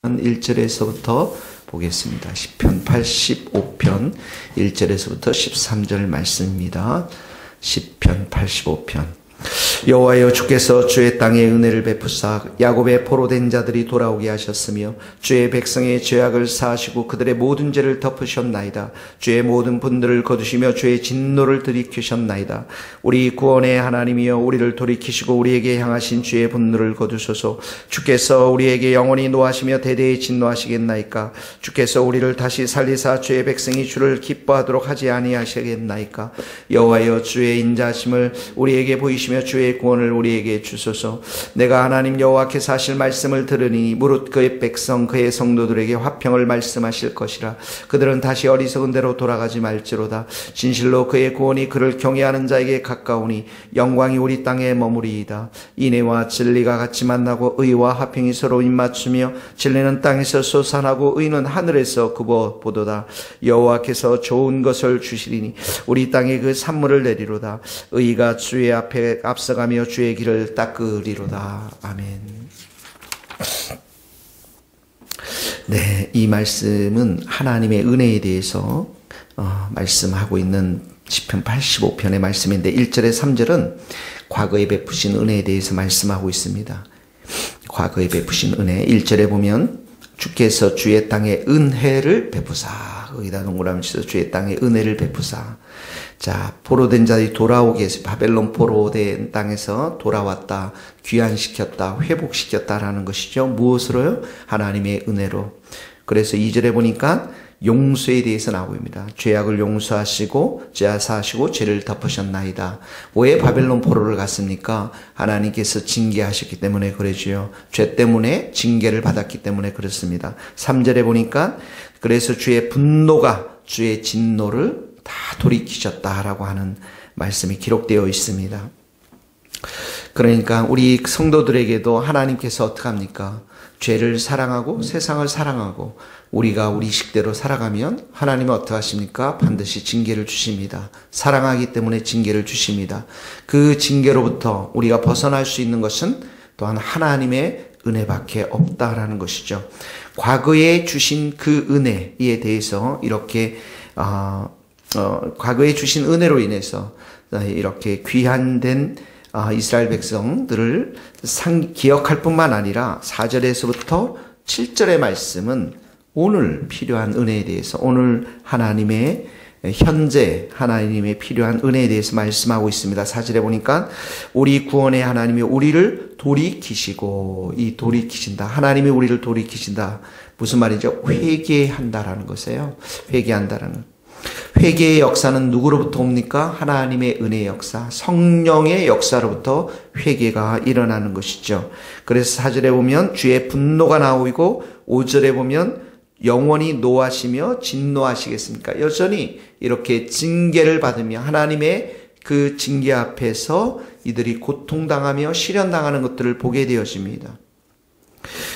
1절에서부터 보겠습니다. 시편 85편 1절에서부터 13절 말씀입니다. 시편 85편. 여호와여, 주께서 주의 땅에 은혜를 베푸사 야곱의 포로된 자들이 돌아오게 하셨으며 주의 백성의 죄악을 사하시고 그들의 모든 죄를 덮으셨나이다. 주의 모든 분들을 거두시며 주의 진노를 들이키셨나이다. 우리 구원의 하나님이여, 우리를 돌이키시고 우리에게 향하신 주의 분노를 거두소서. 주께서 우리에게 영원히 노하시며 대대히 진노하시겠나이까? 주께서 우리를 다시 살리사 주의 백성이 주를 기뻐하도록 하지 아니하시겠나이까? 여호와여, 주의 인자하심을 우리에게 보이시며 주의 구원을 우리에게 주소서. 내가 하나님 여호와께서 하실 말씀을 들으니 무릇 그의 백성 그의 성도들에게 화평을 말씀하실 것이라. 그들은 다시 어리석은 대로 돌아가지 말지로다. 진실로 그의 구원이 그를 경외하는 자에게 가까우니 영광이 우리 땅에 머무리이다. 인애와 진리가 같이 만나고 의와 화평이 서로 입맞추며 진리는 땅에서 솟아나고 의는 하늘에서 굽어보도다. 여호와께서 좋은 것을 주시리니 우리 땅에 그 산물을 내리로다. 의가 주의 앞에 앞서가며 주의 길을 닦으리로다. 아멘. 네, 이 말씀은 하나님의 은혜에 대해서 말씀하고 있는 시편 85편의 말씀인데 1절에 3절은 과거에 베푸신 은혜에 대해서 말씀하고 있습니다. 과거에 베푸신 은혜. 1절에 보면 주께서 주의 땅에 은혜를 베푸사. 거기다 동그라미 쳐서 주의 땅에 은혜를 베푸사. 자, 포로된 자들이 돌아오게 해서 바벨론 포로된 땅에서 돌아왔다, 귀환시켰다, 회복시켰다라는 것이죠. 무엇으로요? 하나님의 은혜로. 그래서 2절에 보니까 용서에 대해서 나옵니다. 죄악을 용서하시고 죄 사하시고 죄를 덮으셨나이다. 왜 바벨론 포로를 갔습니까? 하나님께서 징계하셨기 때문에 그러지요. 죄 때문에 징계를 받았기 때문에 그렇습니다. 3절에 보니까 그래서 주의 분노가 주의 진노를 다 돌이키셨다라고 하는 말씀이 기록되어 있습니다. 그러니까 우리 성도들에게도 하나님께서 어떻게 합니까? 죄를 사랑하고 세상을 사랑하고 우리가 우리 식대로 살아가면 하나님은 어떻게 하십니까? 반드시 징계를 주십니다. 사랑하기 때문에 징계를 주십니다. 그 징계로부터 우리가 벗어날 수 있는 것은 또한 하나님의 은혜밖에 없다라는 것이죠. 과거에 주신 그 은혜에 대해서 이렇게 과거에 주신 은혜로 인해서 이렇게 귀한된 이스라엘 백성들을 기억할 뿐만 아니라 4절에서부터 7절의 말씀은 오늘 필요한 은혜에 대해서, 오늘 하나님의 현재 하나님의 필요한 은혜에 대해서 말씀하고 있습니다. 4절에 보니까 우리 구원의 하나님이 우리를 돌이키시고, 이 돌이키신다. 하나님이 우리를 돌이키신다. 무슨 말이죠? 회개한다라는 것이에요. 회개한다라는. 회개의 역사는 누구로부터 옵니까? 하나님의 은혜의 역사, 성령의 역사로부터 회개가 일어나는 것이죠. 그래서 4절에 보면 주의 분노가 나오고 5절에 보면 영원히 노하시며 진노하시겠습니까? 여전히 이렇게 징계를 받으며 하나님의 그 징계 앞에서 이들이 고통당하며 시련당하는 것들을 보게 되어집니다.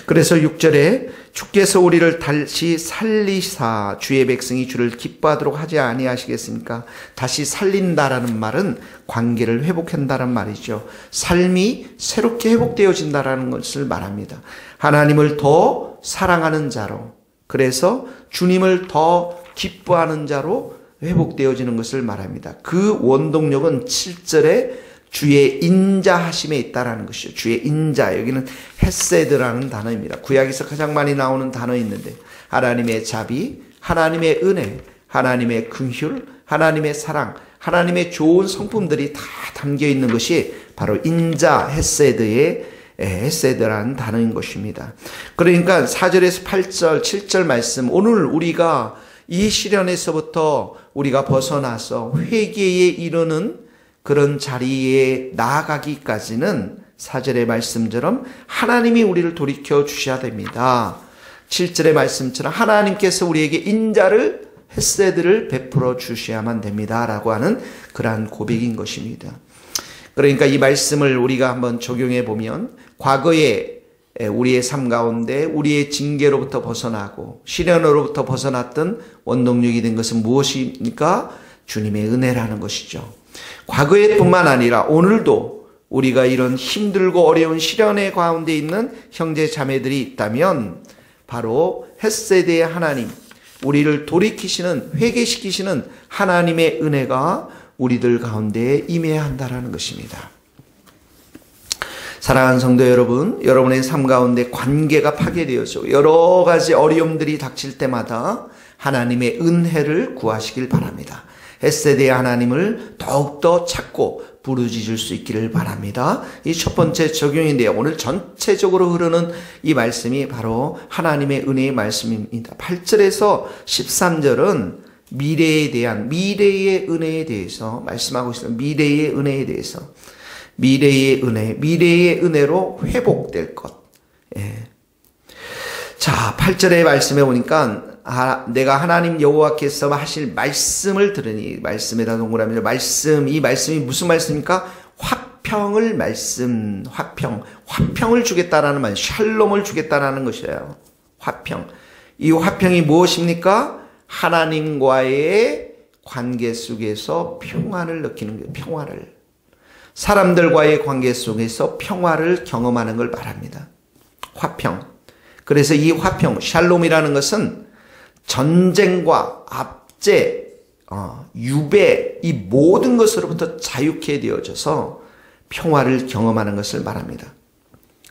그래서 6절에 주께서 우리를 다시 살리사 주의 백성이 주를 기뻐하도록 하지 아니하시겠습니까? 다시 살린다라는 말은 관계를 회복한다는 말이죠. 삶이 새롭게 회복되어진다라는 것을 말합니다. 하나님을 더 사랑하는 자로, 그래서 주님을 더 기뻐하는 자로 회복되어지는 것을 말합니다. 그 원동력은 7절에 주의 인자하심에 있다라는 것이죠. 주의 인자, 여기는 헤세드라는 단어입니다. 구약에서 가장 많이 나오는 단어 있는데 하나님의 자비, 하나님의 은혜, 하나님의 긍휼, 하나님의 사랑, 하나님의 좋은 성품들이 다 담겨 있는 것이 바로 인자, 헤세드라는 단어인 것입니다. 그러니까 4절에서 8절, 7절 말씀, 오늘 우리가 이 시련에서부터 우리가 벗어나서 회개에 이르는 그런 자리에 나아가기까지는 4절의 말씀처럼 하나님이 우리를 돌이켜 주셔야 됩니다. 7절의 말씀처럼 하나님께서 우리에게 인자를, 헤세드를 베풀어 주셔야만 됩니다. 라고 하는 그러한 고백인 것입니다. 그러니까 이 말씀을 우리가 한번 적용해 보면 과거에 우리의 삶 가운데 우리의 징계로부터 벗어나고 시련으로부터 벗어났던 원동력이 된 것은 무엇입니까? 주님의 은혜라는 것이죠. 과거에 뿐만 아니라 오늘도 우리가 이런 힘들고 어려운 시련의 가운데 있는 형제 자매들이 있다면 바로 헷세대의 하나님, 우리를 돌이키시는, 회개시키시는 하나님의 은혜가 우리들 가운데 임해야 한다는 것입니다. 사랑하는 성도 여러분, 여러분의 삶 가운데 관계가 파괴되어서 여러 가지 어려움들이 닥칠 때마다 하나님의 은혜를 구하시길 바랍니다. 헷세대의 하나님을 더욱더 찾고 부르짖을 수 있기를 바랍니다. 이 첫 번째 적용인데요. 오늘 전체적으로 흐르는 이 말씀이 바로 하나님의 은혜의 말씀입니다. 8절에서 13절은 미래의 은혜에 대해서 말씀하고 있습니다. 미래의 은혜에 대해서. 미래의 은혜, 미래의 은혜로 회복될 것. 예. 자, 8절의 말씀에 보니까 내가 하나님 여호와께서 하실 말씀을 들으니, 말씀에다 동그라미로 말씀, 이 말씀이 무슨 말씀입니까? 화평을 화평을 주겠다라는 말, 샬롬을 주겠다라는 것이에요. 화평. 이 화평이 무엇입니까? 하나님과의 관계 속에서 평화를 느끼는 거예요. 평화를. 사람들과의 관계 속에서 평화를 경험하는 걸 말합니다. 화평. 그래서 이 화평, 샬롬이라는 것은 전쟁과 압제, 유배, 이 모든 것으로부터 자유케 되어져서 평화를 경험하는 것을 말합니다.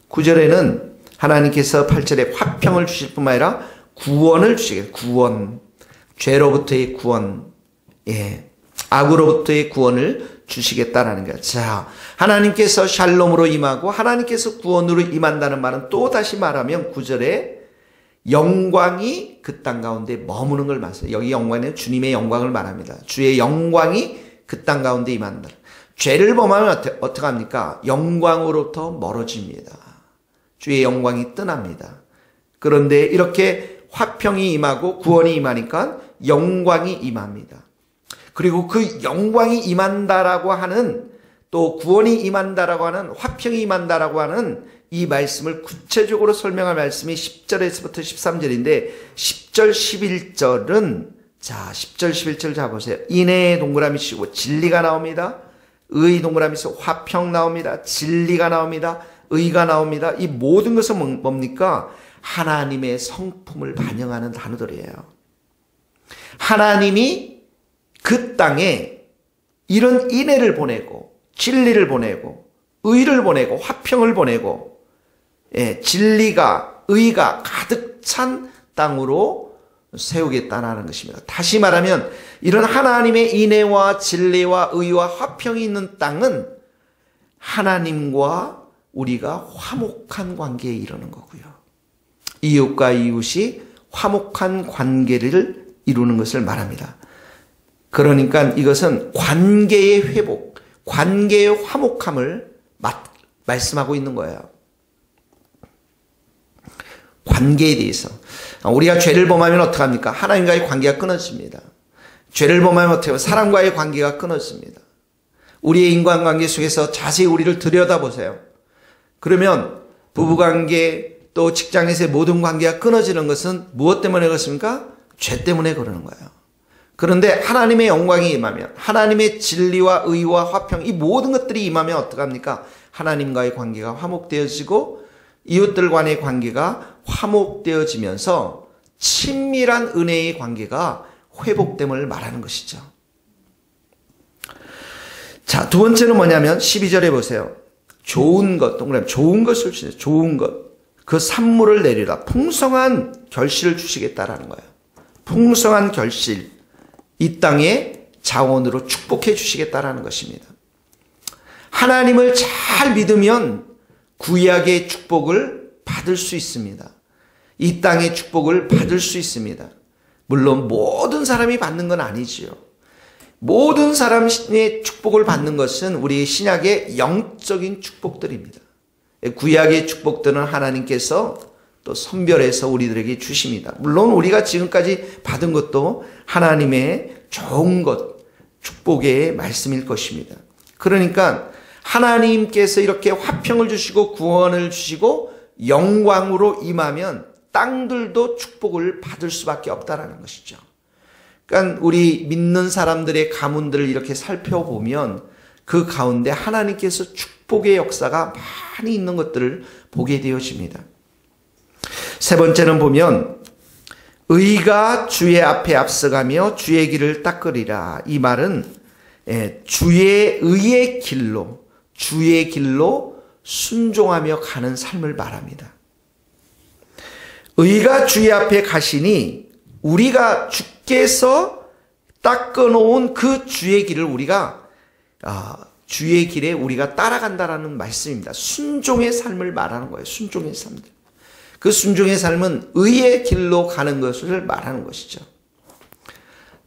9절에는 하나님께서 8절에 화평을 주실 뿐만 아니라 구원을 주시겠다. 구원. 죄로부터의 구원. 예. 악으로부터의 구원을 주시겠다라는 거예요. 자, 하나님께서 샬롬으로 임하고 하나님께서 구원으로 임한다는 말은 또 다시 말하면 9절에 영광이 그 땅 가운데 머무는 걸 말해요. 여기 영광은 주님의 영광을 말합니다. 주의 영광이 그 땅 가운데 임한다. 죄를 범하면 어떻게 합니까? 영광으로부터 멀어집니다. 주의 영광이 떠납니다. 그런데 이렇게 화평이 임하고 구원이 임하니까 영광이 임합니다. 그리고 그 영광이 임한다라고 하는, 또 구원이 임한다라고 하는, 화평이 임한다라고 하는 이 말씀을 구체적으로 설명할 말씀이 10절에서부터 13절인데 10절 11절은 자 10절 11절 잡으세요. 인애의 동그라미 치고 진리가 나옵니다. 의 동그라미 치고 화평 나옵니다. 진리가 나옵니다. 의가 나옵니다. 이 모든 것은 뭡니까? 하나님의 성품을 반영하는 단어들이에요. 하나님이 그 땅에 이런 인애를 보내고 진리를 보내고 의를 보내고 화평을 보내고, 예, 진리가 의가 가득 찬 땅으로 세우겠다는 것입니다. 다시 말하면 이런 하나님의 인애와 진리와 의와 화평이 있는 땅은 하나님과 우리가 화목한 관계에 이르는 거고요. 이웃과 이웃이 화목한 관계를 이루는 것을 말합니다. 그러니까 이것은 관계의 회복, 관계의 화목함을 말씀하고 있는 거예요. 관계에 대해서. 우리가 죄를 범하면 어떡합니까? 하나님과의 관계가 끊어집니다. 죄를 범하면 어떻게 해요? 사람과의 관계가 끊어집니다. 우리의 인간관계 속에서 자세히 우리를 들여다보세요. 그러면 부부관계 또 직장에서의 모든 관계가 끊어지는 것은 무엇 때문에 그렇습니까? 죄 때문에 그러는 거예요. 그런데 하나님의 영광이 임하면, 하나님의 진리와 의와 화평, 이 모든 것들이 임하면 어떡합니까? 하나님과의 관계가 화목되어지고 이웃들 간의 관계가 화목되어지면서 친밀한 은혜의 관계가 회복됨을 말하는 것이죠. 자, 두 번째는 뭐냐면 12절에 보세요. 좋은 것, 동그라미 좋은 것을 주세요. 좋은 것. 그 산물을 내리라. 풍성한 결실을 주시겠다라는 거예요. 풍성한 결실. 이 땅에 자원으로 축복해 주시겠다라는 것입니다. 하나님을 잘 믿으면 구약의 축복을 받을 수 있습니다. 이 땅의 축복을 받을 수 있습니다. 물론 모든 사람이 받는 건 아니지요. 모든 사람의 축복을 받는 것은 우리 신약의 영적인 축복들입니다. 구약의 축복들은 하나님께서 또 선별해서 우리들에게 주십니다. 물론 우리가 지금까지 받은 것도 하나님의 좋은 것, 축복의 말씀일 것입니다. 그러니까 하나님께서 이렇게 화평을 주시고 구원을 주시고 영광으로 임하면 땅들도 축복을 받을 수밖에 없다라는 것이죠. 그러니까 우리 믿는 사람들의 가문들을 이렇게 살펴보면 그 가운데 하나님께서 축복의 역사가 많이 있는 것들을 보게 되어집니다. 세 번째는 보면 의가 주의 앞에 앞서가며 주의 길을 닦으리라. 이 말은 주의 의의 길로, 주의 길로 순종하며 가는 삶을 말합니다. 의가 주의 앞에 가시니 우리가 주께서 닦아놓은 그 주의 길을 우리가 주의 길에 우리가 따라간다라는 말씀입니다. 순종의 삶을 말하는 거예요. 순종의 삶들. 그 순종의 삶은 의의 길로 가는 것을 말하는 것이죠.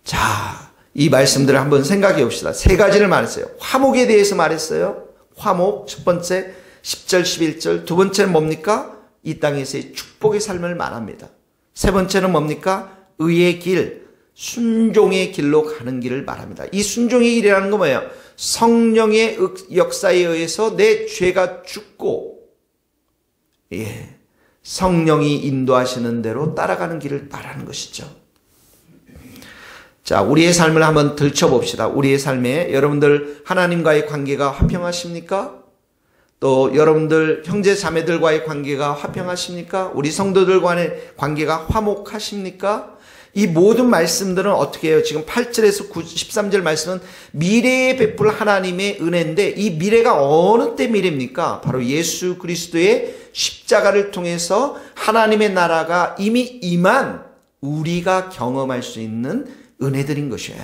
자, 이 말씀들을 한번 생각해 봅시다. 세 가지를 말했어요. 화목에 대해서 말했어요. 화목, 첫 번째 10절, 11절. 두 번째는 뭡니까? 이 땅에서의 축복의 삶을 말합니다. 세 번째는 뭡니까? 의의 길, 순종의 길로 가는 길을 말합니다. 이 순종의 길이라는 건 뭐예요? 성령의 역사에 의해서 내 죄가 죽고, 성령이 인도하시는 대로 따라가는 길을 말하는 것이죠. 자, 우리의 삶을 한번 들춰봅시다. 우리의 삶에 여러분들 하나님과의 관계가 화평하십니까? 또 여러분들 형제 자매들과의 관계가 화평하십니까? 우리 성도들과의 관계가 화목하십니까? 이 모든 말씀들은 어떻게 해요? 지금 8절에서 13절 말씀은 미래에 베풀 하나님의 은혜인데 이 미래가 어느 때 미래입니까? 바로 예수 그리스도의 십자가를 통해서 하나님의 나라가 이미 임한 우리가 경험할 수 있는 은혜들인 것이에요.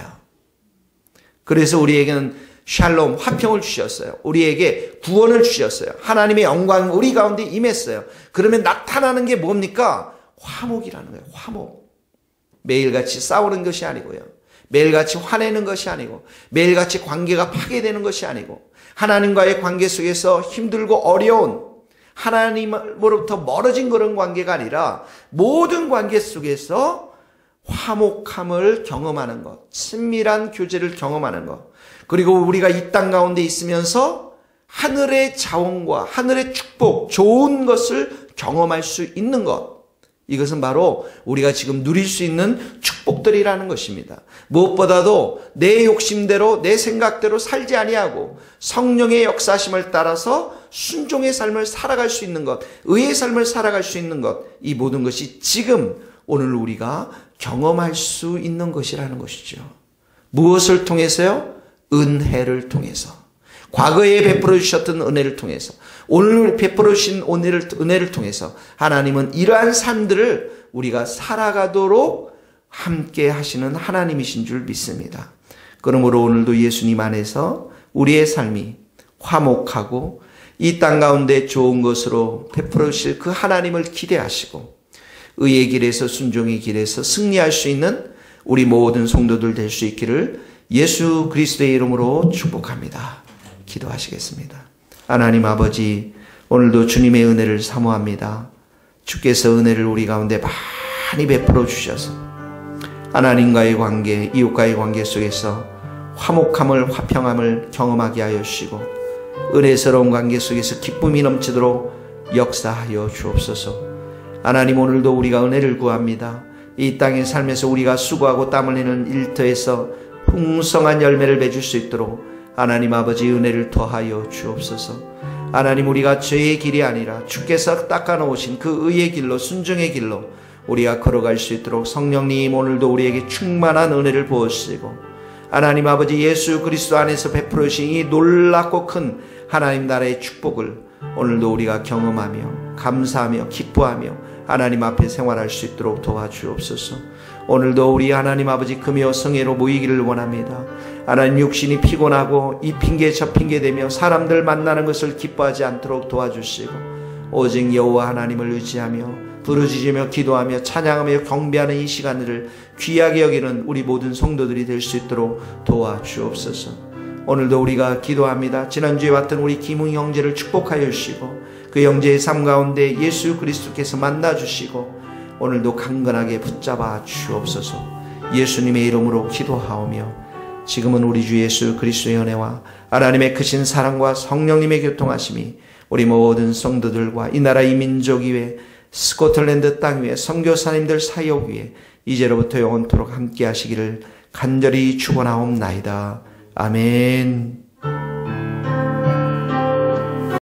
그래서 우리에게는 샬롬, 화평을 주셨어요. 우리에게 구원을 주셨어요. 하나님의 영광이 우리 가운데 임했어요. 그러면 나타나는 게 뭡니까? 화목이라는 거예요. 화목. 매일같이 싸우는 것이 아니고요. 매일같이 화내는 것이 아니고 매일같이 관계가 파괴되는 것이 아니고 하나님과의 관계 속에서 힘들고 어려운 하나님으로부터 멀어진 그런 관계가 아니라 모든 관계 속에서 화목함을 경험하는 것, 친밀한 교제를 경험하는 것, 그리고 우리가 이 땅 가운데 있으면서 하늘의 자원과 하늘의 축복, 좋은 것을 경험할 수 있는 것, 이것은 바로 우리가 지금 누릴 수 있는 축복들이라는 것입니다. 무엇보다도 내 욕심대로 내 생각대로 살지 아니하고 성령의 역사심을 따라서 순종의 삶을 살아갈 수 있는 것, 의의 삶을 살아갈 수 있는 것, 이 모든 것이 지금 오늘 우리가 경험할 수 있는 것이라는 것이죠. 무엇을 통해서요? 은혜를 통해서. 과거에 베풀어 주셨던 은혜를 통해서, 오늘 베풀어 주신 은혜를 통해서 하나님은 이러한 삶들을 우리가 살아가도록 함께 하시는 하나님이신 줄 믿습니다. 그러므로 오늘도 예수님 안에서 우리의 삶이 화목하고 이 땅 가운데 좋은 것으로 베풀어 주실 그 하나님을 기대하시고 의의 길에서 순종의 길에서 승리할 수 있는 우리 모든 성도들 될 수 있기를 예수 그리스도의 이름으로 축복합니다. 기도하시겠습니다. 하나님 아버지, 오늘도 주님의 은혜를 사모합니다. 주께서 은혜를 우리 가운데 많이 베풀어 주셔서 하나님과의 관계, 이웃과의 관계 속에서 화목함을, 화평함을 경험하게 하여 주시고 은혜스러운 관계 속에서 기쁨이 넘치도록 역사하여 주옵소서. 하나님, 오늘도 우리가 은혜를 구합니다. 이 땅의 삶에서 우리가 수고하고 땀 흘리는 일터에서 풍성한 열매를 맺을 수 있도록 하나님 아버지 은혜를 더하여 주옵소서. 하나님, 우리가 죄의 길이 아니라 주께서 닦아놓으신 그 의의 길로, 순종의 길로 우리가 걸어갈 수 있도록 성령님 오늘도 우리에게 충만한 은혜를 부어주시고 하나님 아버지 예수 그리스도 안에서 베풀어 주신 이 놀랍고 큰 하나님 나라의 축복을 오늘도 우리가 경험하며 감사하며 기뻐하며 하나님 앞에 생활할 수 있도록 도와주옵소서. 오늘도 우리 하나님 아버지 금요 성회로 모이기를 원합니다. 하나님, 육신이 피곤하고 이 핑계 저 핑계 대며 사람들 만나는 것을 기뻐하지 않도록 도와주시고 오직 여호와 하나님을 의지하며 부르짖으며 기도하며 찬양하며 경배하는 이 시간들을 귀하게 여기는 우리 모든 성도들이 될 수 있도록 도와주옵소서. 오늘도 우리가 기도합니다. 지난주에 왔던 우리 김웅 형제를 축복하여 주시고 그 형제의 삶 가운데 예수 그리스도께서 만나주시고 오늘도 강건하게 붙잡아 주옵소서. 예수님의 이름으로 기도하오며 지금은 우리 주 예수 그리스도의 은혜와 하나님의 크신 사랑과 성령님의 교통하심이 우리 모든 성도들과 이 나라 이 민족 위에 스코틀랜드 땅 위에 선교사님들 사역 위에 이제로부터 영원토록 함께 하시기를 간절히 축원하옵나이다. 아멘.